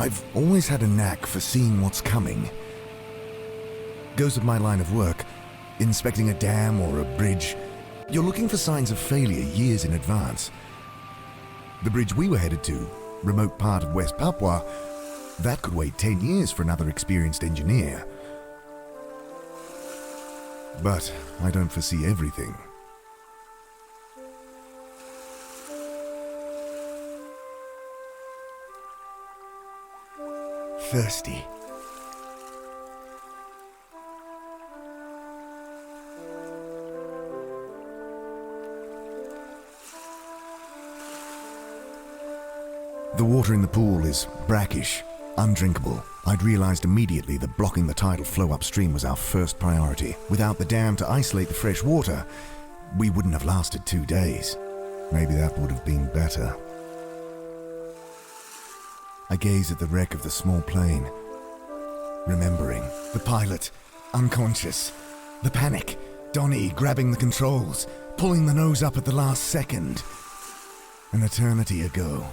I've always had a knack for seeing what's coming. Goes with my line of work, inspecting a dam or a bridge. You're looking for signs of failure years in advance. The bridge we were headed to, remote part of West Papua, that could wait 10 years for another experienced engineer. But I don't foresee everything. Thirsty. The water in the pool is brackish, undrinkable. I'd realized immediately that blocking the tidal flow upstream was our first priority. Without the dam to isolate the fresh water, we wouldn't have lasted 2 days. Maybe that would have been better. I gaze at the wreck of the small plane, remembering the pilot, unconscious, the panic, Donnie grabbing the controls, pulling the nose up at the last second. An eternity ago.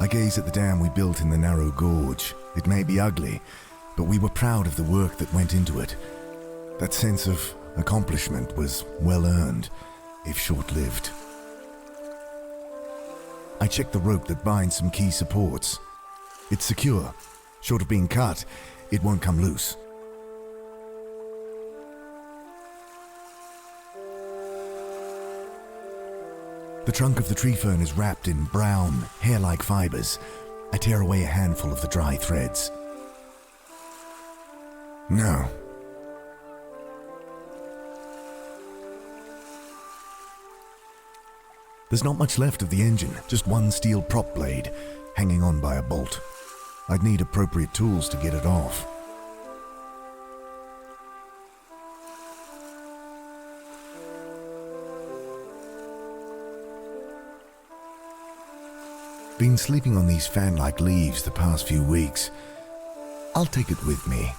I gaze at the dam we built in the narrow gorge. It may be ugly, but we were proud of the work that went into it. That sense of accomplishment was well earned, if short-lived. I check the rope that binds some key supports. It's secure. Short of being cut, it won't come loose. The trunk of the tree fern is wrapped in brown, hair-like fibers. I tear away a handful of the dry threads. No. There's not much left of the engine, just one steel prop blade, hanging on by a bolt. I'd need appropriate tools to get it off. Been sleeping on these fan-like leaves the past few weeks. I'll take it with me.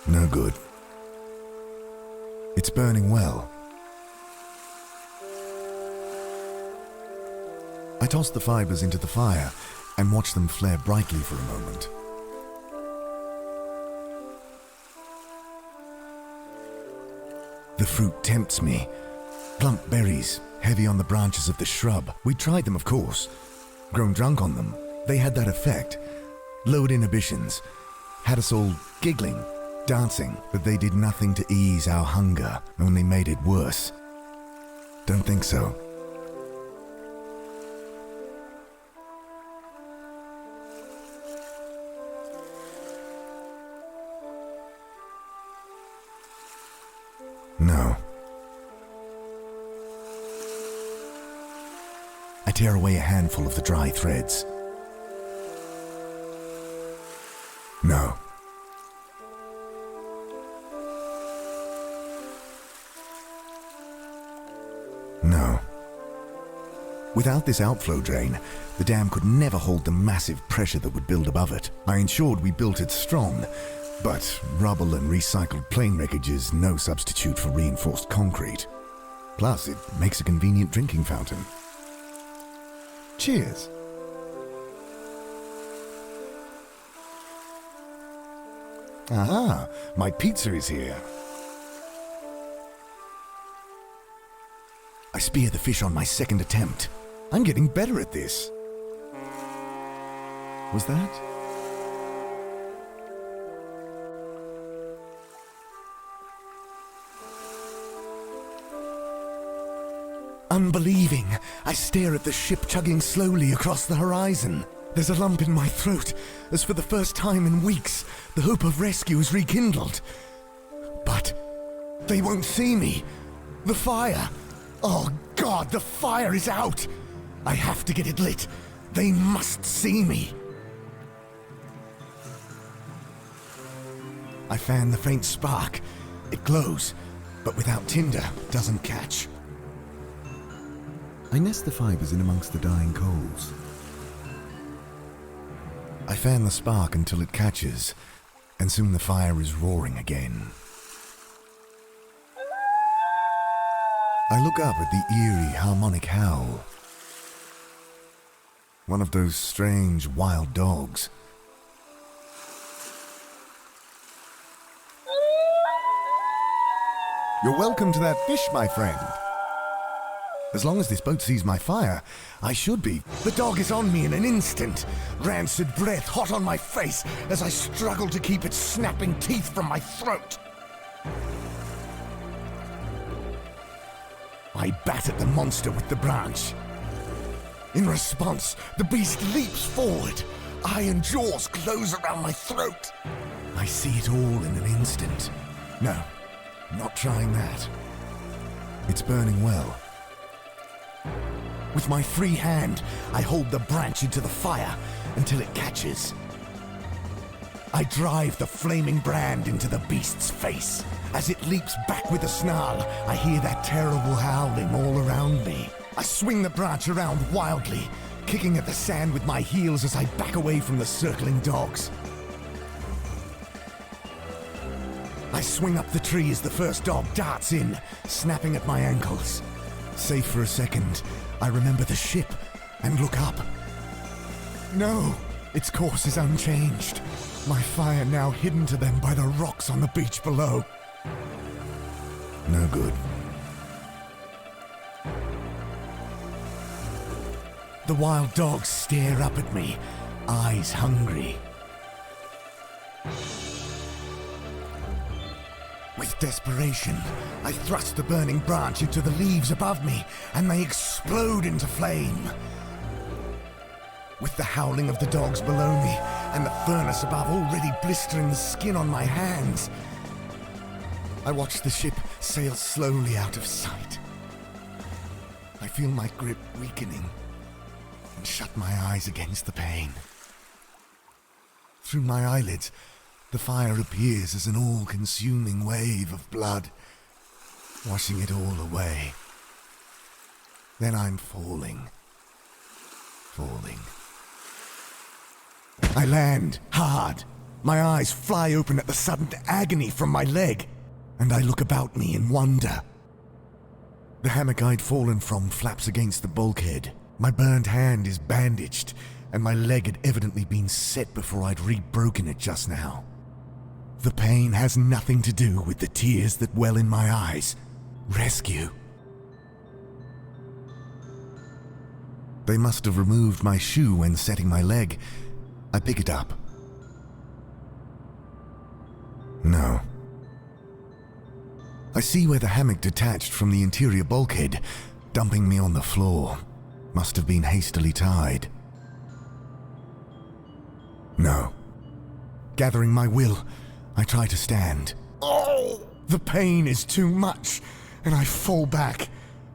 No good. It's burning well. I toss the fibers into the fire and watch them flare brightly for a moment. The fruit tempts me. Plump berries, heavy on the branches of the shrub. We tried them, of course. Grown drunk on them. They had that effect. Lowered inhibitions. Had us all giggling, dancing, but they did nothing to ease our hunger, only made it worse. Don't think so. No. I tear away a handful of the dry threads. No. No. Without this outflow drain, the dam could never hold the massive pressure that would build above it. I ensured we built it strong, but rubble and recycled plane wreckage is no substitute for reinforced concrete. Plus, it makes a convenient drinking fountain. Cheers. Aha, my pizza is here. I spear the fish on my second attempt. I'm getting better at this. Was that? Unbelieving, I stare at the ship chugging slowly across the horizon. There's a lump in my throat, as for the first time in weeks, the hope of rescue is rekindled. But they won't see me. The fire. Oh God, the fire is out. I have to get it lit. They must see me. I fan the faint spark. It glows, but without tinder, doesn't catch. I nest the fibers in amongst the dying coals. I fan the spark until it catches, and soon the fire is roaring again. I look up at the eerie harmonic howl. One of those strange wild dogs. You're welcome to that fish, my friend. As long as this boat sees my fire, I should be. The dog is on me in an instant, rancid breath hot on my face as I struggle to keep its snapping teeth from my throat. I bat at the monster with the branch. In response, the beast leaps forward. Iron jaws close around my throat. I see it all in an instant. No, not trying that. It's burning well. With my free hand, I hold the branch into the fire until it catches. I drive the flaming brand into the beast's face. As it leaps back with a snarl, I hear that terrible howling all around me. I swing the branch around wildly, kicking at the sand with my heels as I back away from the circling dogs. I swing up the tree as the first dog darts in, snapping at my ankles. Safe for a second, I remember the ship and look up. No, its course is unchanged. My fire now hidden to them by the rocks on the beach below. No good. The wild dogs stare up at me, eyes hungry. With desperation, I thrust the burning branch into the leaves above me, and they explode into flame. With the howling of the dogs below me, and the furnace above already blistering the skin on my hands, I watch the ship sail slowly out of sight. I feel my grip weakening, and shut my eyes against the pain. Through my eyelids, the fire appears as an all-consuming wave of blood, washing it all away. Then I'm falling. I land hard. My eyes fly open at the sudden agony from my leg, and I look about me in wonder. The hammock I'd fallen from flaps against the bulkhead. My burned hand is bandaged, and my leg had evidently been set before I'd re-broken it just now. The pain has nothing to do with the tears that well in my eyes. Rescue. They must have removed my shoe when setting my leg. I pick it up. No. I see where the hammock detached from the interior bulkhead, dumping me on the floor. Must have been hastily tied. No. Gathering my will, I try to stand. Oh! The pain is too much, and I fall back,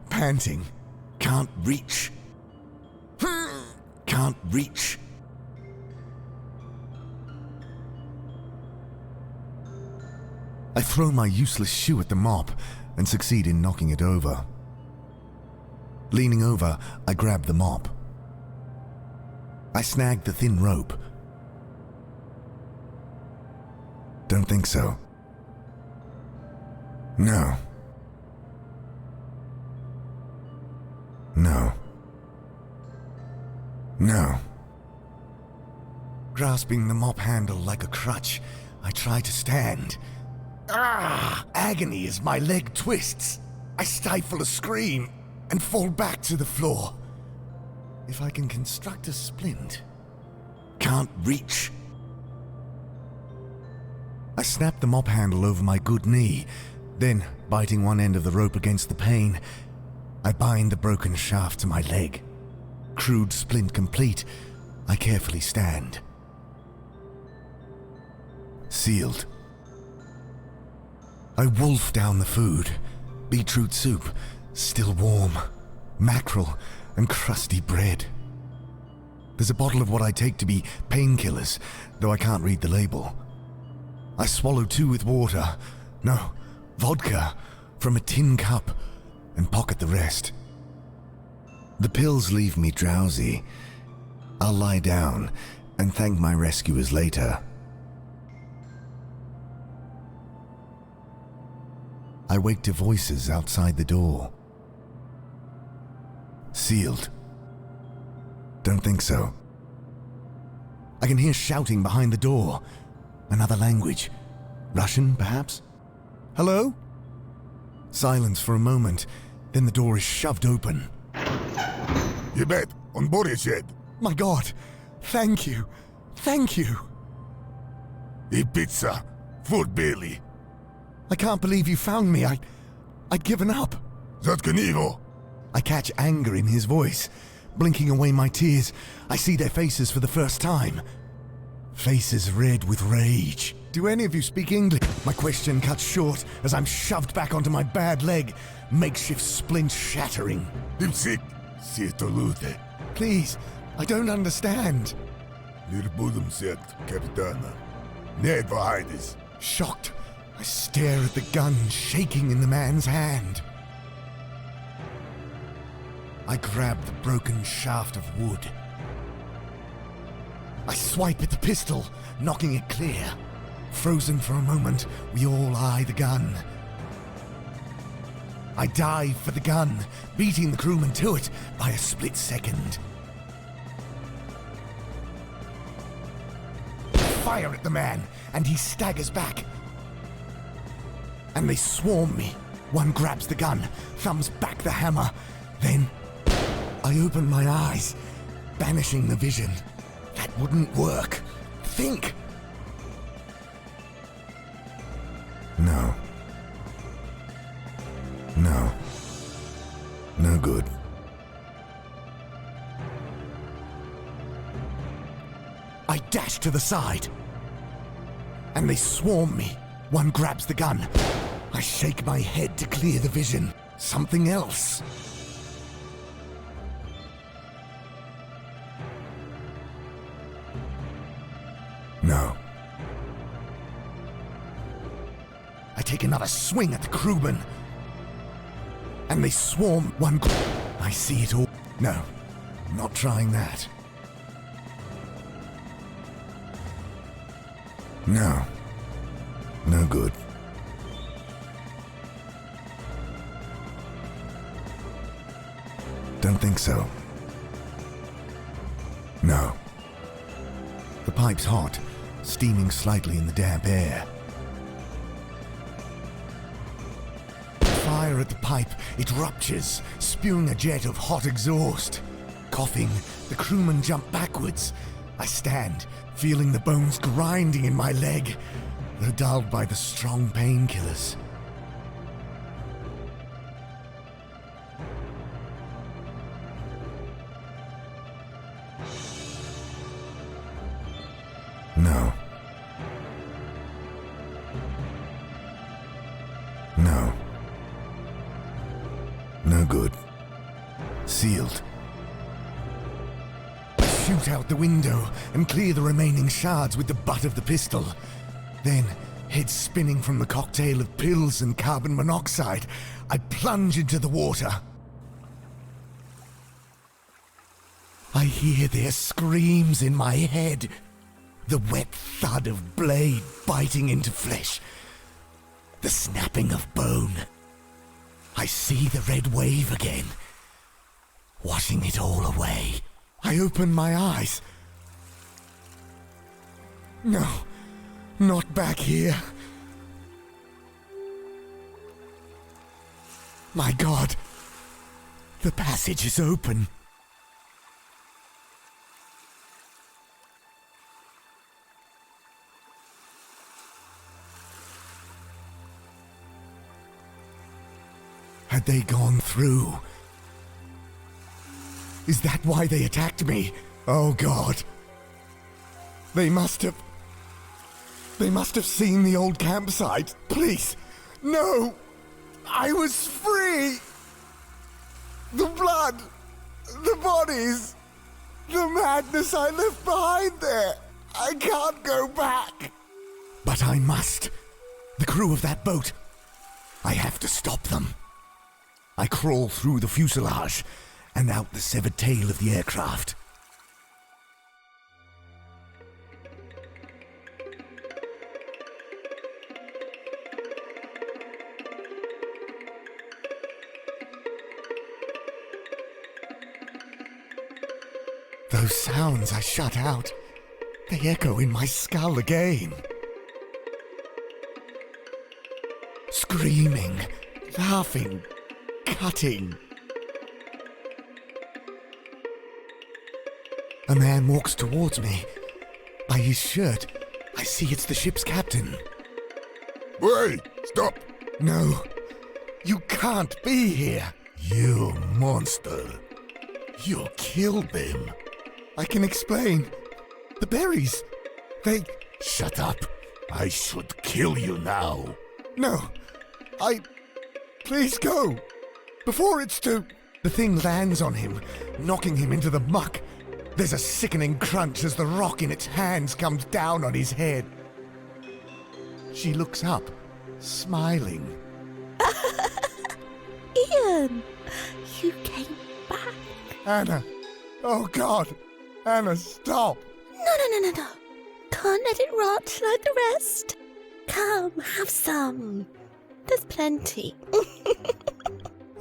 panting. Can't reach. Can't reach. I throw my useless shoe at the mop and succeed in knocking it over. Leaning over, I grab the mop. I snag the thin rope. Don't think so. No. No. No. Grasping the mop handle like a crutch, I try to stand. Agony as my leg twists. I stifle a scream and fall back to the floor. If I can construct a splint. Can't reach. I snap the mop handle over my good knee, then, biting one end of the rope against the pane, I bind the broken shaft to my leg. Crude splint complete, I carefully stand. Sealed. I wolf down the food. Beetroot soup, still warm, mackerel, and crusty bread. There's a bottle of what I take to be painkillers, though I can't read the label. I swallow 2 with water, no, vodka, from a tin cup, and pocket the rest. The pills leave me drowsy. I'll lie down and thank my rescuers later. I wake to voices outside the door. Sealed. Don't think so. I can hear shouting behind the door. Another language. Russian, perhaps? Hello? Silence for a moment, then the door is shoved open. Ебать, он борется. My God! Thank you! Thank you! И pizza. Food belly. I can't believe you found me. I'd given up. Заткни его. I catch anger in his voice. Blinking away my tears, I see their faces for the first time. Faces red with rage. Do any of you speak English? My question cuts short as I'm shoved back onto my bad leg, makeshift splint shattering. Дипсик. Ситолуте. Please, I don't understand. Нирбудум сет, капитана. Не двайдис. Shocked, I stare at the gun shaking in the man's hand. I grab the broken shaft of wood. I swipe at the pistol, knocking it clear. Frozen for a moment, we all eye the gun. I dive for the gun, beating the crewman to it by a split second. Fire at the man, and he staggers back. And they swarm me. One grabs the gun, thumbs back the hammer. Then I open my eyes, banishing the vision. That wouldn't work. Think! No. No. No good. I dash to the side. And they swarm me. One grabs the gun. I shake my head to clear the vision. Something else. No. I take another swing at the crewman. And they swarm one. I see it all. No, not trying that. No. No good. Don't think so. No. The pipe's hot, steaming slightly in the damp air. Fire at the pipe, it ruptures, spewing a jet of hot exhaust. Coughing, the crewmen jump backwards. I stand, feeling the bones grinding in my leg, though dulled by the strong painkillers. No. No. No good. Sealed. I shoot out the window and clear the remaining shards with the butt of the pistol. Then, head spinning from the cocktail of pills and carbon monoxide, I plunge into the water. I hear their screams in my head. The wet thud of blade biting into flesh. The snapping of bone. I see the red wave again, washing it all away. I open my eyes. No, not back here. My God, the passage is open. Had they gone through? Is that why they attacked me? Oh God. They must have seen the old campsite. Please, no! I was free! The blood, the bodies, the madness I left behind there. I can't go back. But I must. The crew of that boat. I have to stop them. I crawl through the fuselage and out the severed tail of the aircraft. Those sounds I shut out, they echo in my skull again. Screaming, laughing, cutting. A man walks towards me. By his shirt, I see it's the ship's captain. Wait! Stop! No, you can't be here. You monster! You killed them. I can explain. The berries, they... Shut up! I should kill you now. No, Please go. Before it's too... The thing lands on him, knocking him into the muck. There's a sickening crunch as the rock in its hands comes down on his head. She looks up, smiling. Ian, you came back. Anna. Oh, God. Anna, stop. No. Can't let it rot like the rest. Come, have some. There's plenty.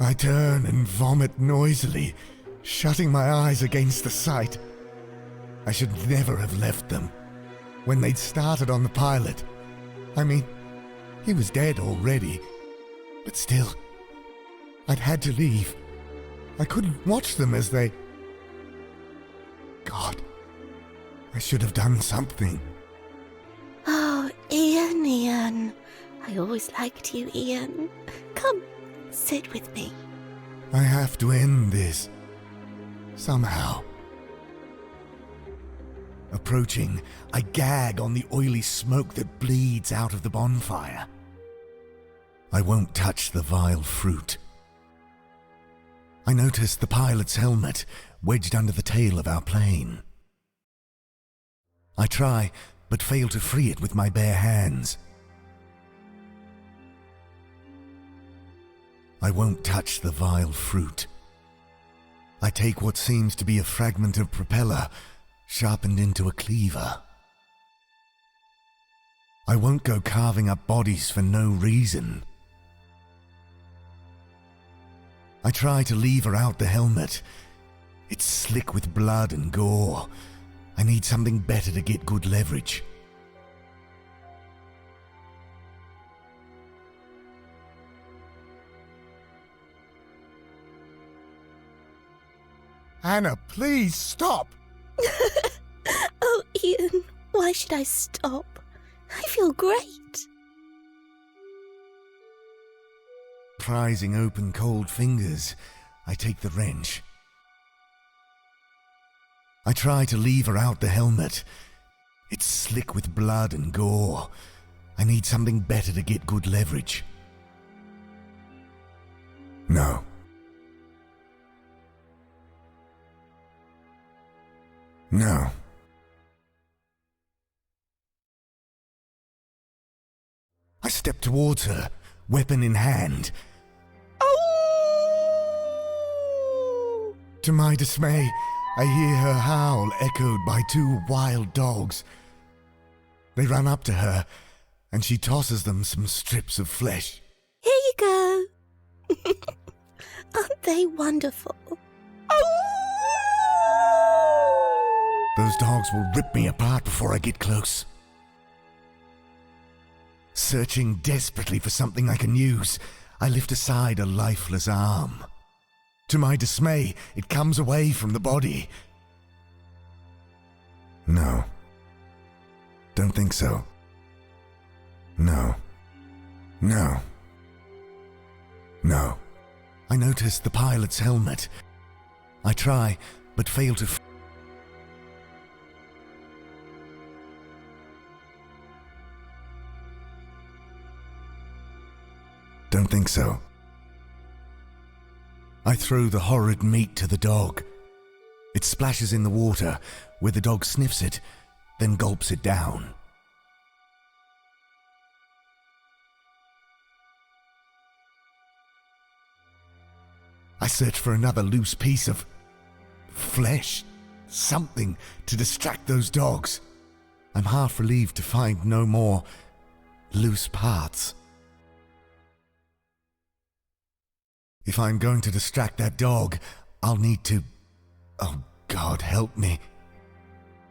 I turn and vomit noisily, shutting my eyes against the sight. I should never have left them. When they'd started on the pilot. I mean, he was dead already. But still, I'd had to leave. I couldn't watch them as they... God, I should have done something. Oh, Ian. I always liked you, Ian. Come, sit with me. I have to end this. Somehow. Approaching, I gag on the oily smoke that bleeds out of the bonfire. I won't touch the vile fruit. I notice the pilot's helmet wedged under the tail of our plane. I try, but fail to free it with my bare hands. I won't touch the vile fruit. I take what seems to be a fragment of propeller, sharpened into a cleaver. I won't go carving up bodies for no reason. I try to lever out the helmet. It's slick with blood and gore. I need something better to get good leverage. Anna, please stop! Oh, Ian, why should I stop? I feel great. Prizing open cold fingers, I take the wrench. I try to lever out the helmet. It's slick with blood and gore. I need something better to get good leverage. No. No. I step towards her, weapon in hand. Oh! To my dismay, I hear her howl echoed by two wild dogs. They run up to her, and she tosses them some strips of flesh. Here you go. Aren't they wonderful? Oh! Those dogs will rip me apart before I get close. Searching desperately for something I can use, I lift aside a lifeless arm. To my dismay, it comes away from the body. No. Don't think so. No. No. No. I notice the pilot's helmet. I try, but fail to... Don't think so. I throw the horrid meat to the dog. It splashes in the water, where the dog sniffs it, then gulps it down. I search for another loose piece of flesh, something to distract those dogs. I'm half relieved to find no more loose parts. If I'm going to distract that dog, I'll need to... Oh, God, help me.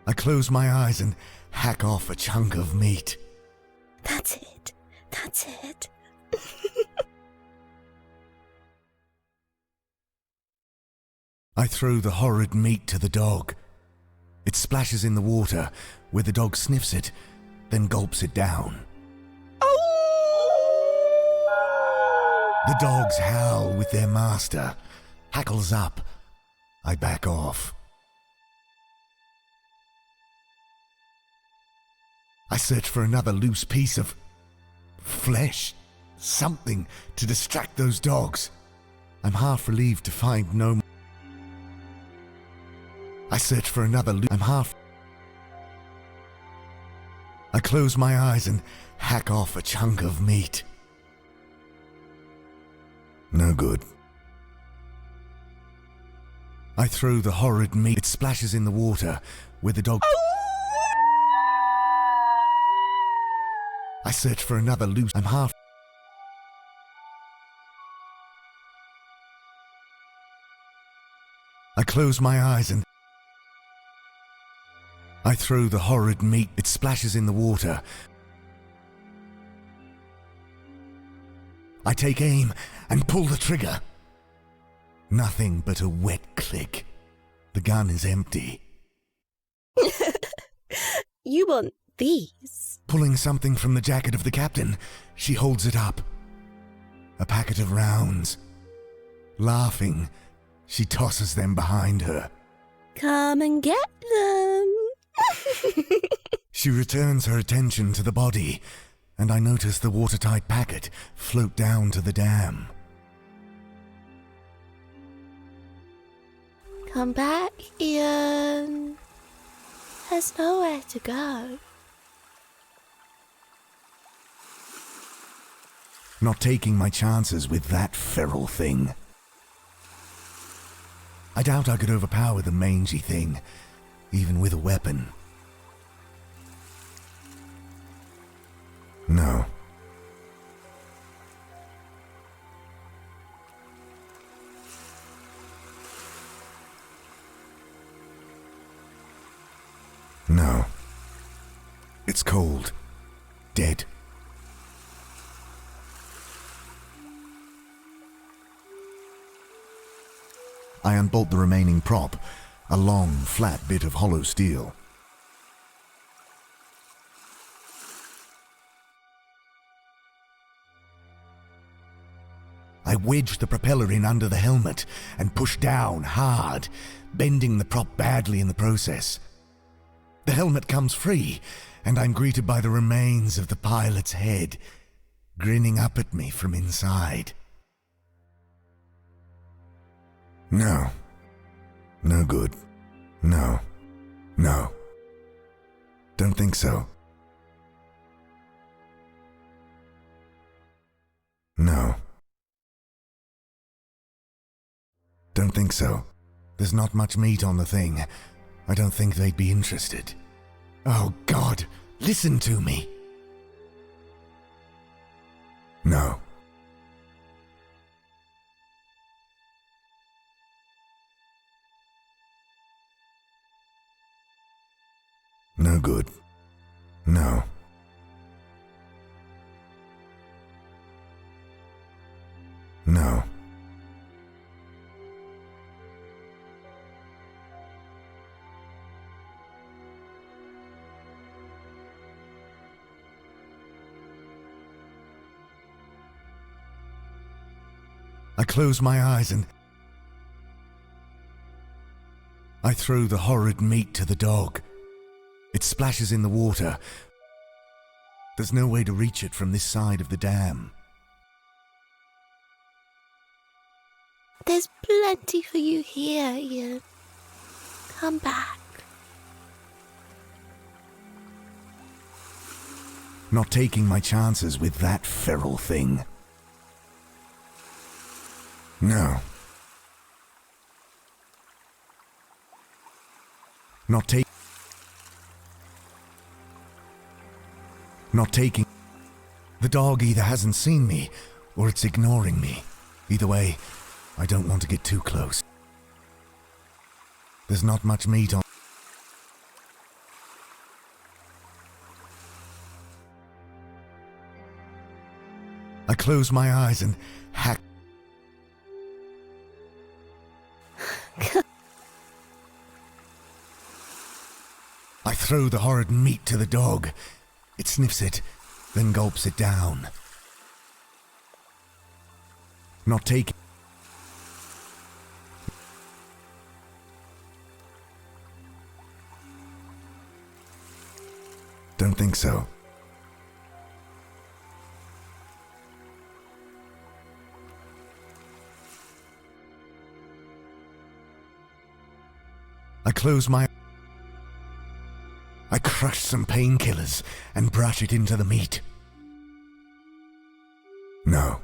I close my eyes and hack off a chunk of meat. That's it. That's it. I throw the horrid meat to the dog. It splashes in the water, where the dog sniffs it, then gulps it down. The dogs howl with their master. Hackles up. I back off. I search for another loose piece of flesh, something to distract those dogs. I'm half relieved to find no more. I search for another I close my eyes and hack off a chunk of meat. No good. I throw the horrid meat. It splashes in the water, where the dog... I search for another loose... I'm half... I close my eyes and... I throw the horrid meat. It splashes in the water. I take aim and pull the trigger. Nothing but a wet click. The gun is empty. You want these? Pulling something from the jacket of the captain, she holds it up. A packet of rounds. Laughing, she tosses them behind her. Come and get them. She returns her attention to the body, and I notice the watertight packet float down to the dam. Come back, Ian. There's nowhere to go. Not taking my chances with that feral thing. I doubt I could overpower the mangy thing, even with a weapon. No. No. It's cold. Dead. I unbolt the remaining prop, a long, flat bit of hollow steel. I wedge the propeller in under the helmet and push down hard, bending the prop badly in the process. The helmet comes free, and I'm greeted by the remains of the pilot's head, grinning up at me from inside. No. No good. No. No. Don't think so. No. Don't think so. There's not much meat on the thing. I don't think they'd be interested. Oh God, listen to me. No. No good. No. No. I close my eyes and I throw the horrid meat to the dog. It splashes in the water. There's no way to reach it from this side of the dam. There's plenty for you here, Ian. Come back. Not taking my chances with that feral thing. No. Not taking. The dog either hasn't seen me, or it's ignoring me. Either way, I don't want to get too close. There's not much meat on. I close my eyes and hack. I throw the horrid meat to the dog. It sniffs it, then gulps it down. Not taking. Don't think so. I close my... I crush some painkillers and brush it into the meat. No.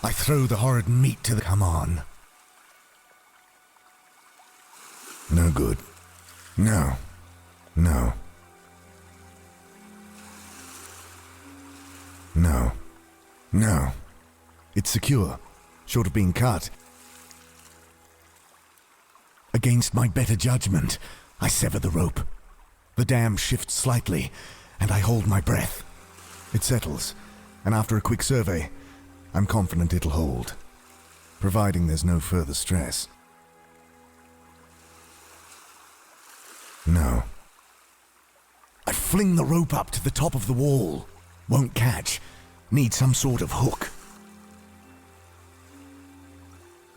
I throw the horrid meat to the... Come on. No good. No. No. No. No. It's secure, short of being cut. Against my better judgment, I sever the rope. The dam shifts slightly, and I hold my breath. It settles, and after a quick survey, I'm confident it'll hold, providing there's no further stress. No. I fling the rope up to the top of the wall. Won't catch. Need some sort of hook.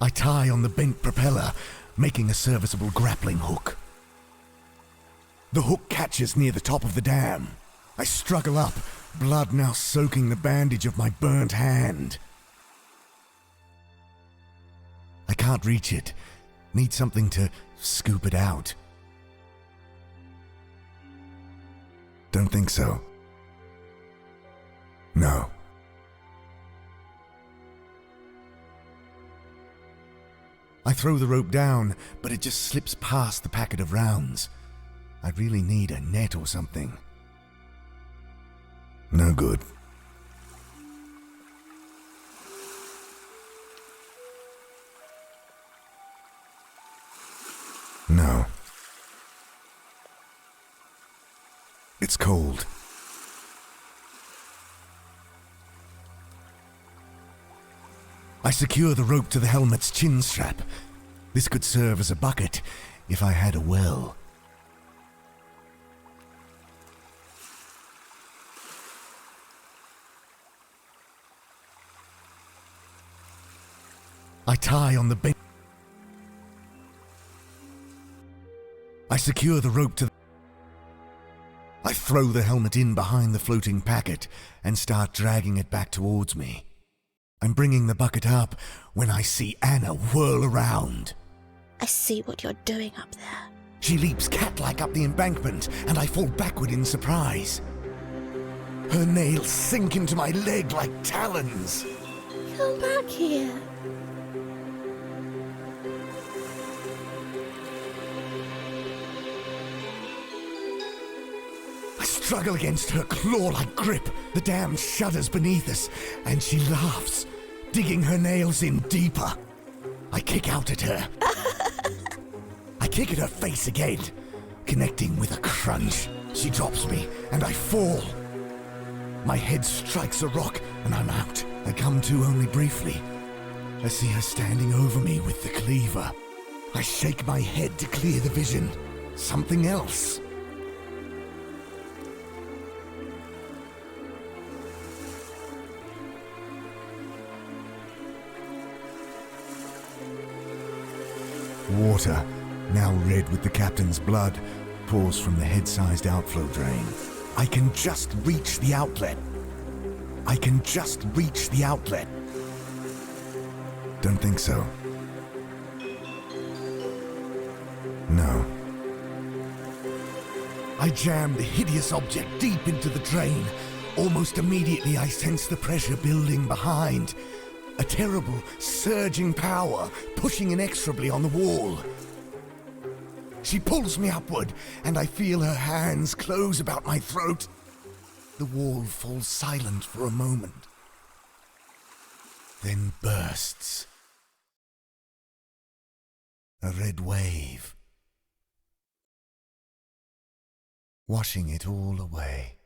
I tie on the bent propeller, making a serviceable grappling hook. The hook catches near the top of the dam. I struggle up, blood now soaking the bandage of my burnt hand. I can't reach it. Need something to scoop it out. Don't think so. No. I throw the rope down, but it just slips past the packet of rounds. I really need a net or something. No good. No. It's cold. I secure the rope to the helmet's chin strap. This could serve as a bucket if I had a well. I tie on the bent. I secure the rope to the... I throw the helmet in behind the floating packet and start dragging it back towards me. I'm bringing the bucket up when I see Anna whirl around. I see what you're doing up there. She leaps cat-like up the embankment, and I fall backward in surprise. Her nails sink into my leg like talons. Come back here. I struggle against her claw-like grip. The dam shudders beneath us, and she laughs, digging her nails in deeper. I kick out at her. I kick at her face again, connecting with a crunch. She drops me, and I fall. My head strikes a rock, and I'm out. I come to only briefly. I see her standing over me with the cleaver. I shake my head to clear the vision. Something else. Water, now red with the captain's blood, pours from the head-sized outflow drain. I can just reach the outlet. I can just reach the outlet. Don't think so. No. I jam the hideous object deep into the drain. Almost immediately I sense the pressure building behind. A terrible, surging power pushing inexorably on the wall. She pulls me upward, and I feel her hands close about my throat. The wall falls silent for a moment, then bursts. A red wave. washing it all away.